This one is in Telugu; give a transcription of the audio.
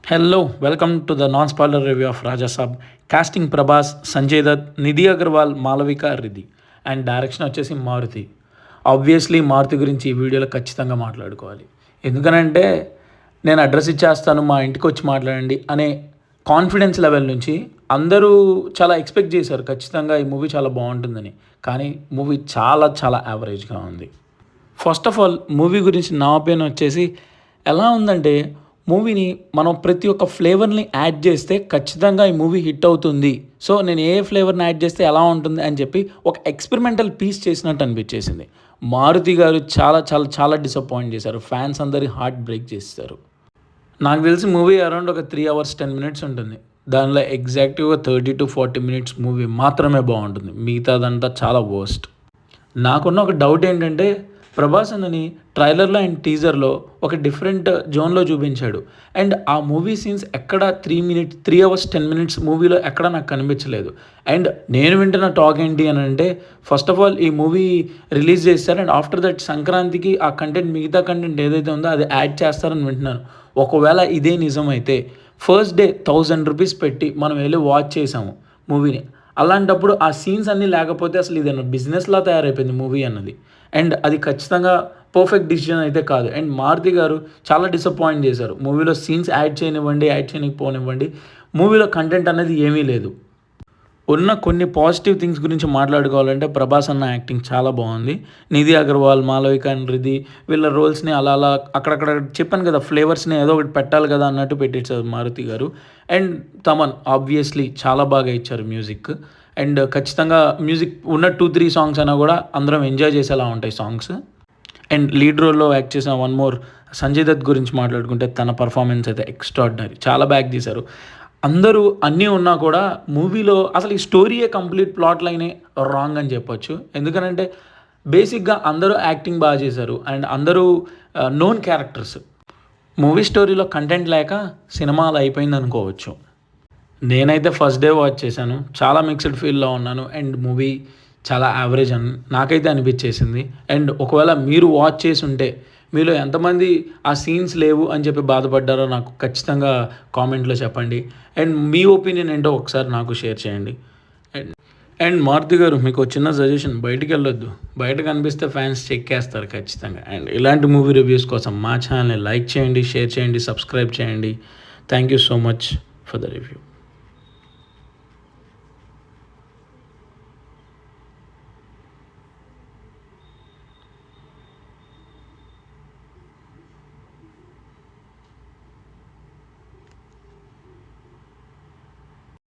Hello, welcome to the non-spoiler review of Raja Saab. Casting Prabhas, Sanjay Dutt, Nidhi Agarwal, Malavika Riddhi and direction వచ్చేసి మారుతి. ఆబ్వియస్లీ మారుతి గురించి ఈ వీడియోలో ఖచ్చితంగా మాట్లాడుకోవాలి. ఎందుకనంటే నేను అడ్రస్ ఇచ్చేస్తాను, మా ఇంటికి వచ్చి మాట్లాడండి అనే కాన్ఫిడెన్స్ లెవెల్ నుంచి అందరూ చాలా ఎక్స్పెక్ట్ చేశారు ఖచ్చితంగా ఈ మూవీ చాలా బాగుంటుందని. కానీ మూవీ చాలా చాలా యావరేజ్గా ఉంది. ఫస్ట్ ఆఫ్ ఆల్ మూవీ గురించి నా ఒపీనియన్ వచ్చేసి ఎలా ఉందంటే, మూవీని మనం ప్రతి ఒక్క ఫ్లేవర్ని యాడ్ చేస్తే ఖచ్చితంగా ఈ మూవీ హిట్ అవుతుంది. సో నేను ఏ ఫ్లేవర్ని యాడ్ చేస్తే ఎలా ఉంటుంది అని చెప్పి ఒక ఎక్స్పెరిమెంటల్ పీస్ చేసినట్టు అనిపించేసింది. మారుతి గారు చాలా చాలా చాలా డిసప్పాయింట్ చేశారు. ఫ్యాన్స్ అందరి హార్ట్ బ్రేక్ చేస్తారు. నాకు తెలిసి మూవీ అరౌండ్ ఒక 3 hours 10 minutes ఉంటుంది. దానిలో ఎగ్జాక్ట్గా 30 to 40 minutes మూవీ మాత్రమే బాగుంటుంది. మిగతాదంతా చాలా వర్స్ట్. నాకున్న ఒక డౌట్ ఏంటంటే, ప్రభాస్ అన్నని ట్రైలర్లో అండ్ టీజర్లో ఒక డిఫరెంట్ జోన్లో చూపించాడు. అండ్ ఆ మూవీ సీన్స్ ఎక్కడ 3 hours 10 minutes మూవీలో ఎక్కడ నాకు కనిపించలేదు. అండ్ నేను వింటున్న టాక్ ఏంటి అని అంటే, ఫస్ట్ ఆఫ్ ఆల్ ఈ మూవీ రిలీజ్ చేస్తారు అండ్ ఆఫ్టర్ దట్ సంక్రాంతికి ఆ కంటెంట్, మిగతా కంటెంట్ ఏదైతే ఉందో అది యాడ్ చేస్తారని వింటున్నాను. ఒకవేళ ఇదే నిజమైతే ఫస్ట్ డే 1000 rupees పెట్టి మనం వెళ్ళి వాచ్ చేసాము మూవీని. అలాంటప్పుడు ఆ సీన్స్ అన్నీ లేకపోతే అసలు ఇదేనా బిజినెస్లా తయారైపోయింది మూవీ అన్నది. అండ్ అది ఖచ్చితంగా పర్ఫెక్ట్ డిసిజన్ అయితే కాదు. అండ్ మారుతి గారు చాలా డిసప్పాయింట్ చేశారు. మూవీలో సీన్స్ యాడ్ చేయనివ్వండి, యాడ్ చేయకపోనివ్వండి, మూవీలో కంటెంట్ అనేది ఏమీ లేదు. ఉన్న కొన్ని పాజిటివ్ థింగ్స్ గురించి మాట్లాడుకోవాలంటే, ప్రభాస్ అన్న యాక్టింగ్ చాలా బాగుంది. నిధి అగర్వాల్, మాలవిక అండ్ రిధి వీళ్ళ రోల్స్ని అలా అలా అక్కడక్కడ చెప్పాను కదా, ఫ్లేవర్స్ని ఏదో ఒకటి పెట్టాలి కదా అన్నట్టు పెట్టించారు మారుతి గారు. అండ్ తమన్ ఆబ్వియస్లీ చాలా బాగా ఇచ్చారు మ్యూజిక్. అండ్ ఖచ్చితంగా మ్యూజిక్ ఉన్న 2-3 సాంగ్స్ అయినా కూడా అందరం ఎంజాయ్ చేసేలా ఉంటాయి సాంగ్స్. అండ్ లీడ్ రోల్లో యాక్ట్ చేసిన వన్ మోర్ సంజయ్ దత్ గురించి మాట్లాడుకుంటే, తన పర్ఫార్మెన్స్ అయితే ఎక్స్ట్రాడినరీ, చాలా బ్యాక్ తీశారు. అందరూ అన్నీ ఉన్నా కూడా మూవీలో అసలు ఈ స్టోరీయే కంప్లీట్ ప్లాట్ లైనే రాంగ్ అని చెప్పొచ్చు. ఎందుకనంటే బేసిక్గా అందరూ యాక్టింగ్ బాగా చేశారు అండ్ అందరూ నోన్ క్యారెక్టర్స్. మూవీ స్టోరీలో కంటెంట్ లేక సినిమా అలా అయిపోయింది అనుకోవచ్చు. నేనైతే ఫస్ట్ డే వాచ్ చేశాను, చాలా మిక్స్డ్ ఫీల్లో ఉన్నాను. అండ్ మూవీ చాలా యావరేజ్ అని నాకైతే అనిపించేసింది. అండ్ ఒకవేళ మీరు వాచ్ చేసి ఉంటే మీలో ఎంతమంది ఆ సీన్స్ లేవు అని చెప్పి బాధపడ్డారో నాకు ఖచ్చితంగా కామెంట్లో చెప్పండి. అండ్ మీ ఒపీనియన్ ఏంటో ఒకసారి నాకు షేర్ చేయండి. అండ్ అండ్ మారుతి గారు, మీకు చిన్న సజెషన్, బయటికి వెళ్ళొద్దు. బయట కనిపిస్తే ఫ్యాన్స్ చెక్కేస్తారు ఖచ్చితంగా. అండ్ ఇలాంటి మూవీ రివ్యూస్ కోసం మా ఛానల్ని లైక్ చేయండి, షేర్ చేయండి, సబ్స్క్రైబ్ చేయండి. Thank you so much for the review.